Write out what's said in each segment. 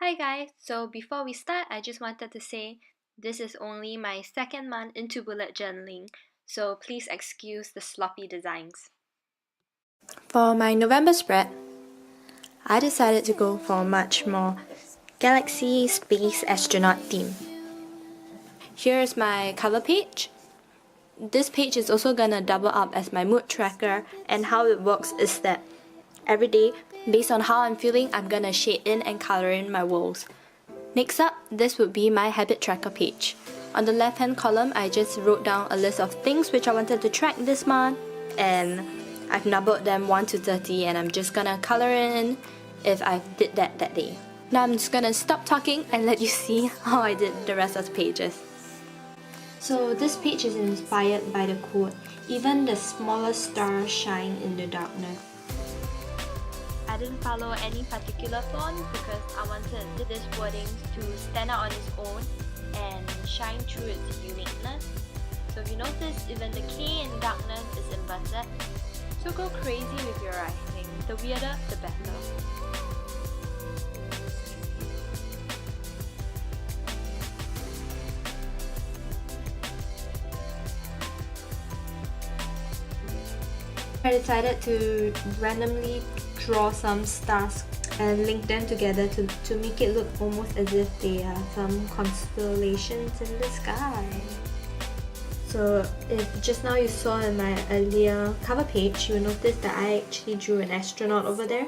Hi guys, so before we start, I just wanted to say this is only my second month into bullet journaling, so please excuse the sloppy designs. For my November spread, I decided to go for a much more galaxy space astronaut theme. Here's my cover page. This page is also gonna double up as my mood tracker, and how it works is that every day, based on how I'm feeling, I'm gonna shade in and color in my worlds. Next up, this would be my habit tracker page. On the left hand column, I just wrote down a list of things which I wanted to track this month, and I've numbered them 1 to 30, and I'm just gonna color in if I did that day. Now I'm just gonna stop talking and let you see how I did the rest of the pages. So this page is inspired by the quote, "Even the smallest stars shine in the darkness." I didn't follow any particular font because I wanted this wording to stand out on its own and shine through its uniqueness. So if you notice, even the K in darkness is inverted. So go crazy with your writing. The weirder, the better. I decided to randomly draw some stars and link them together to make it look almost as if they are some constellations in the sky. So if just now you saw in my earlier cover page, you'll notice that I actually drew an astronaut over there.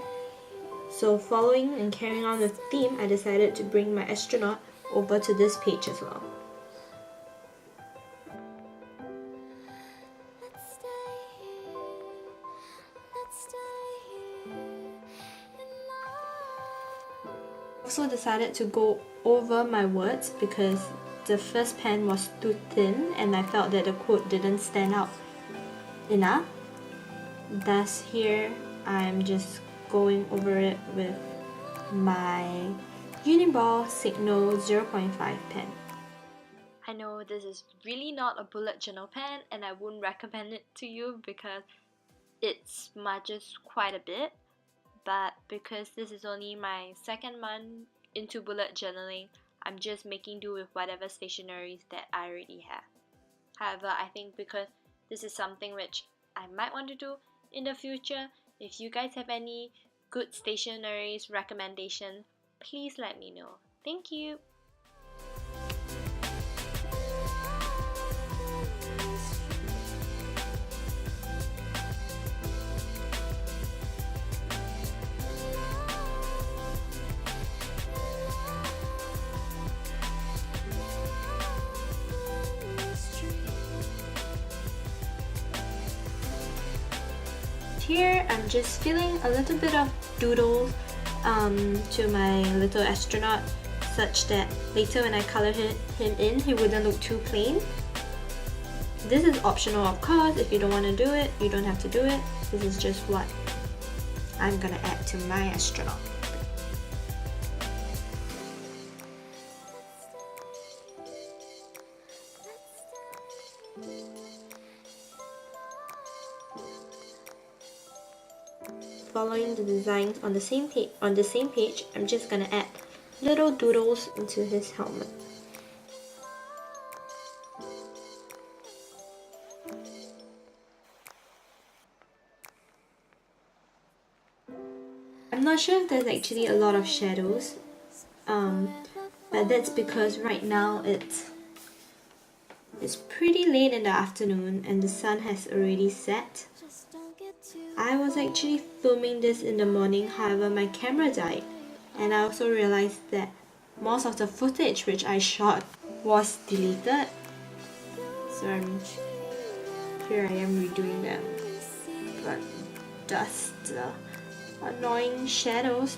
So following and carrying on with the theme, I decided to bring my astronaut over to this page as well. Also decided to go over my words because the first pen was too thin and I felt that the quote didn't stand out enough. Thus here I'm just going over it with my Uniball Signal 0.5 pen. I know this is really not a bullet journal pen and I wouldn't recommend it to you because it smudges quite a bit. But because this is only my second month into bullet journaling, I'm just making do with whatever stationeries that I already have. However, I think because this is something which I might want to do in the future, if you guys have any good stationeries recommendation, please let me know. Thank you! Here I'm just filling a little bit of doodles to my little astronaut, such that later when I color him in, he wouldn't look too plain. This is optional, of course. If you don't want to do it, you don't have to do it. This is just what I'm gonna add to my astronaut. Following the designs on the same page, I'm just gonna add little doodles into his helmet. I'm not sure if there's actually a lot of shadows, but that's because right now it's pretty late in the afternoon and the sun has already set. I was actually filming this in the morning, however my camera died, and I also realized that most of the footage which I shot was deleted. So here I am redoing them, but just annoying shadows.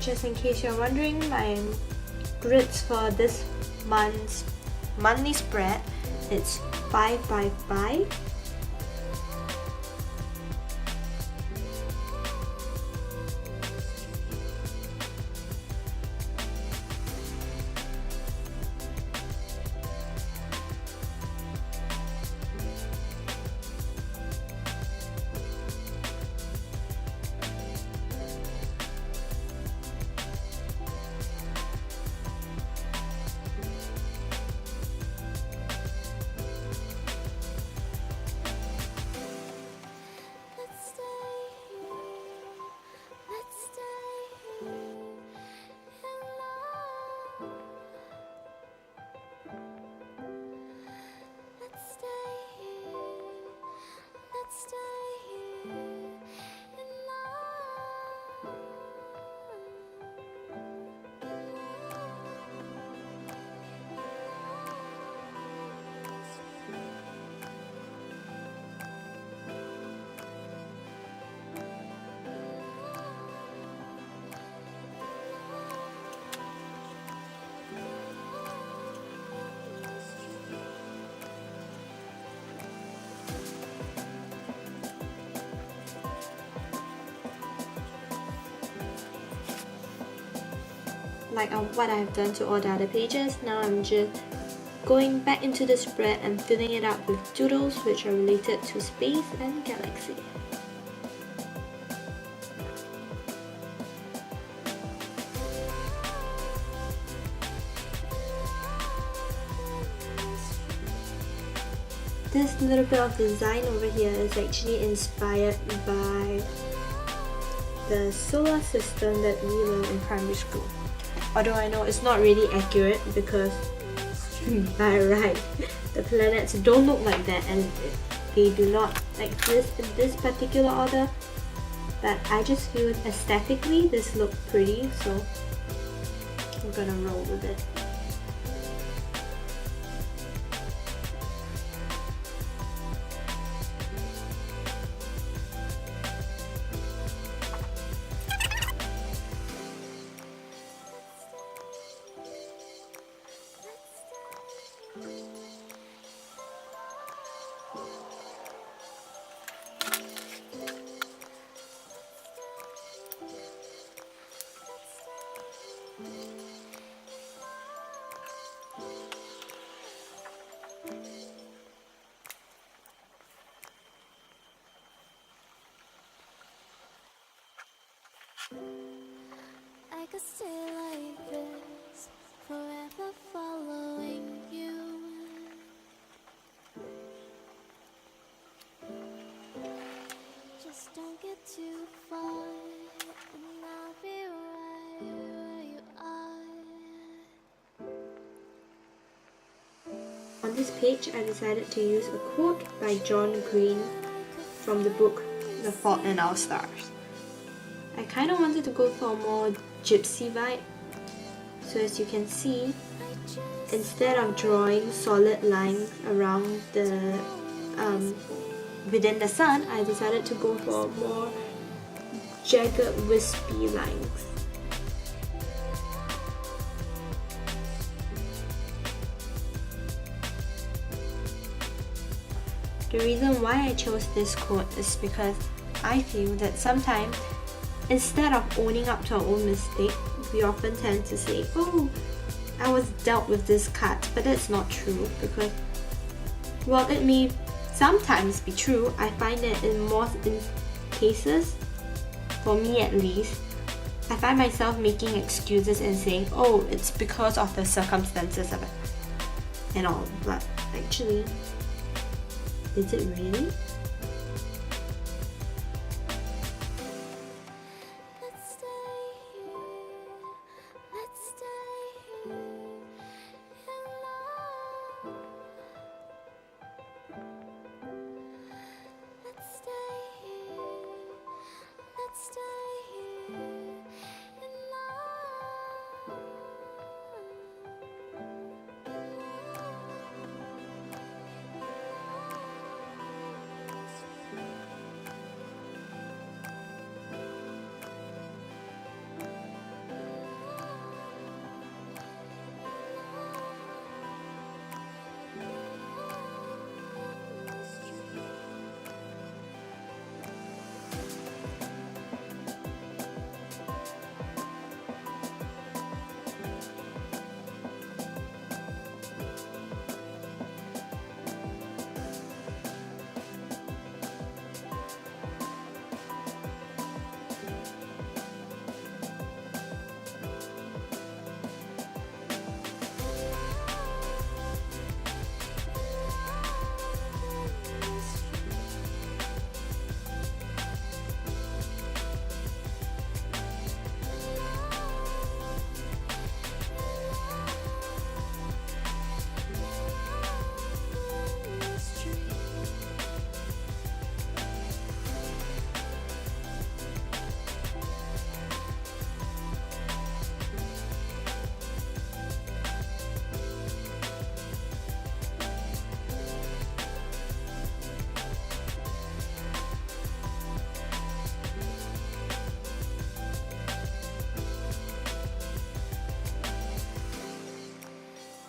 Just in case you're wondering, my grids for this month's monthly spread, it's 5 by 5. like what I've done to all the other pages. Now I'm just going back into the spread and filling it up with doodles which are related to space and galaxy. This little bit of design over here is actually inspired by the solar system that we learned in primary school. Although I know it's not really accurate because by right, the planets don't look like that and they do not exist in this particular order. But I just feel aesthetically this looked pretty, so we're gonna roll with it. I could stay like this, forever following you. Just don't get too far, and I'll be right where you are. On this page, I decided to use a quote by John Green from the book The Fault in Our Stars. I kind of wanted to go for a more gypsy vibe. So as you can see, instead of drawing solid lines around the within the sun, I decided to go for more jagged, wispy lines. The reason why I chose this quote is because I feel that sometimes, instead of owning up to our own mistake, we often tend to say, oh, I was dealt with this card, but that's not true because, well, it may sometimes be true. I find that in most cases, for me at least, I find myself making excuses and saying, oh, it's because of the circumstances of it and all, but actually, is it really?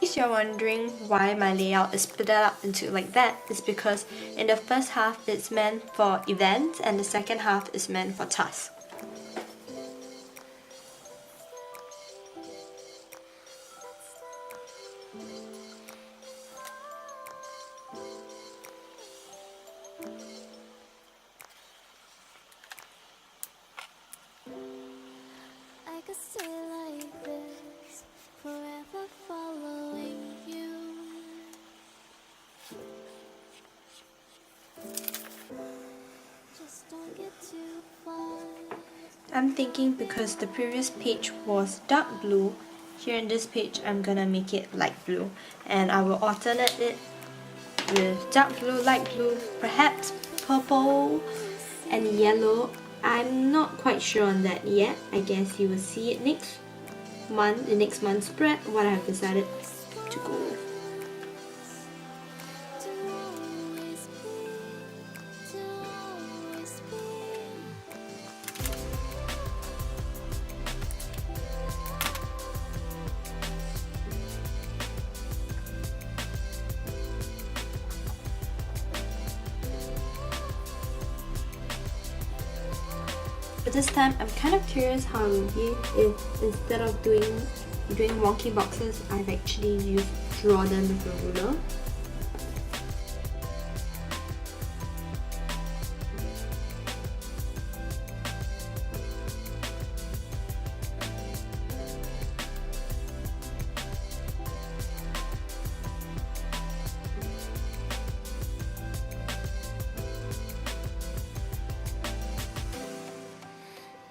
If you're wondering why my layout is split up into like that, it's because in the first half it's meant for events and the second half is meant for tasks. could stay like this, forever following you. Just don't get too far. I'm thinking because the previous page was dark blue, here in this page I'm gonna make it light blue, and I will alternate it with dark blue, light blue, perhaps purple and yellow. I'm not quite sure on that yet. I guess you will see it next month, the next month's spread, what I have decided to go with. To always be. But this time I'm kind of curious how it will be if instead of doing wonky boxes, I've actually draw them with a ruler.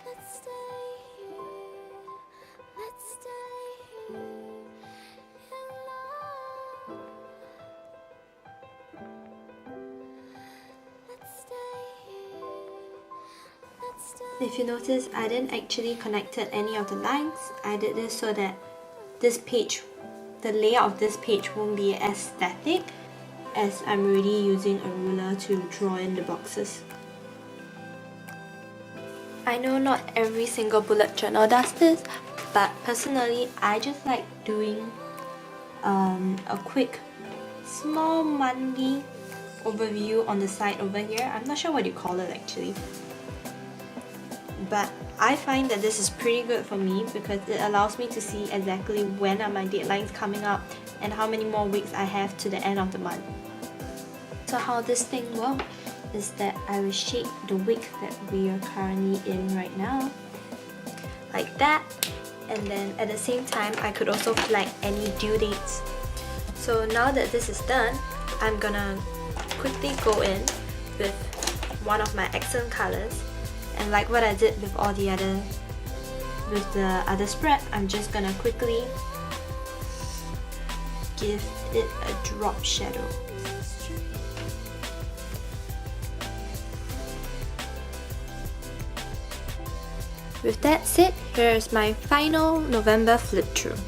Let's stay here. Let's stay here in love. Let's stay here. Let's stay. If you notice, I didn't actually connect any of the lines. I did this so that this page, the layout of this page won't be as static, as I'm already using a ruler to draw in the boxes. I know not every single bullet journal does this, but personally I just like doing a quick small monthly overview on the side over here. I'm not sure what you call it actually, but I find that this is pretty good for me because it allows me to see exactly when are my deadlines coming up and how many more weeks I have to the end of the month. So how this thing works is that I will shape the week that we are currently in right now, like that, and then at the same time I could also flag any due dates. So now that this is done, I'm gonna quickly go in with one of my accent colors, and like what I did with the other spread, I'm just gonna quickly give it a drop shadow. With that said, here is my final November flip through.